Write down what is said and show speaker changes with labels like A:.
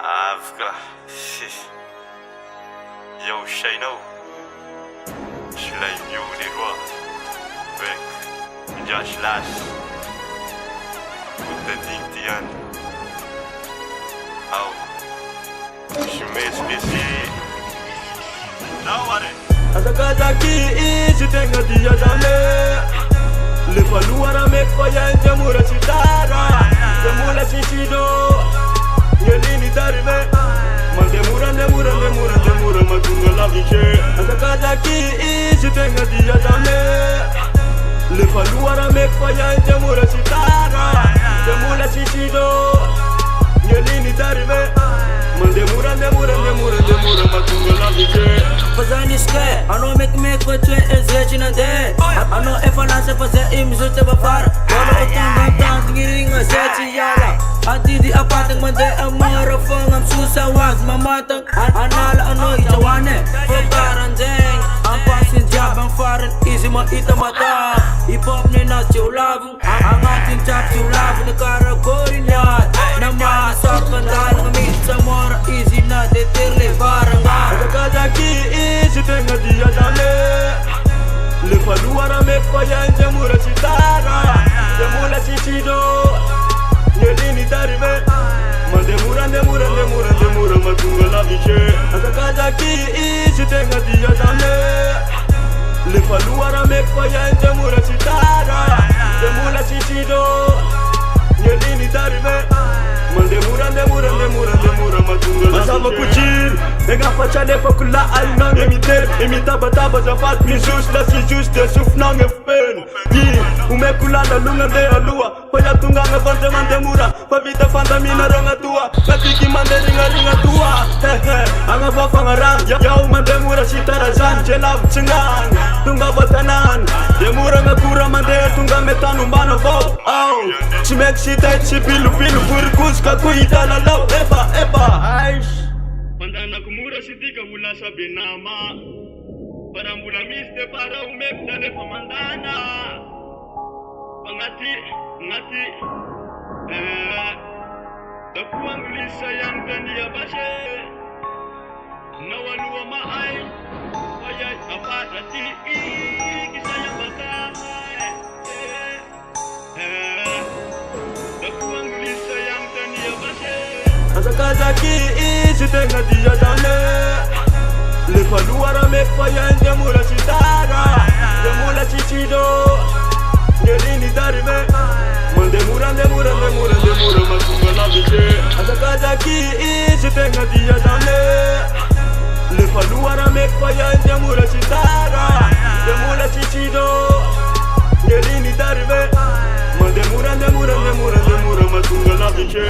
A: Avka. Yo, Shaino. Shlay Yuli Roa. Wek. Josh Lash. With the Dintian. Au. Shumes Missy. Now what it?
B: Atakazaki isitenga dia dame. Lepa luara mekfaya jamura sitara. Jamura sisido. Yelini tarime. Mandemura matunga laviche. Atakazaki isitenga dia dame. Lepa luara mekfaya jamura sitara. Jamura sisido. Yelini tarime. Mandemura matunga laviche.
C: Fazani square, I know make for 2 is legend a day. I know if I answer for the image of the far. Wala utang dancing ring a set yara. Ati di apatang mande amara fang am susawas mamatang. Anala ano itawane. Pagkaran jeng, ang pasin job ang foreign easy ma ita mata. Hip-hop ni na chiulabong, ang ating chap chiulabong na karagorin yan. Namasak ang dalang amit sa mora easy na detirle barangay.
B: Atakazaki isitenga dia dame. Lepa luara mekfaya jamura sitara. Jamura sisido. Yelini tarime. Mandemura matunga laviche. Atakazaki isitenga dia dame. Lepa luara mekfaya jamura sitara. Jamura sisido. Yelini tarime. Mandemura matunga laviche. Masama kuchir. Dengar pacar depa kula alnang emiter. Emita bataba zafat misus la si juste sufnang efen. Yi umekula na lunga de alua. Paya tunga ngavante mandemura. Pavita fandamina ronga tua. Kapiki mande ringa tua. Anga bafangarang. Yau mandemura sitarazan. Jelab cengang. Tunga batanan. Demura ngakura mande tunga metanumbana vau. Au. Chimek sitai chipilu purkus kakuita la lau. Eba. Aish. Pandana kumura sitika mula sa binama. Para mula miste para umekta le pamandana. Ngati Dakuang lisa yang kania bashe. Nawalua maay. Ayay aparati kisah yang bakay. Dakuang lisa yang kania bashe. Atakazaki isitenga dia dame. Lepa luara mekfaya jamura sitara. Jamura sisido. Yelini tarime. Mandemura matunga laviche. Atakazaki isitenga dia dame. Lepa luara mekfaya jamura sitara. Jamura sisido. Yelini tarime. Mandemura matunga laviche.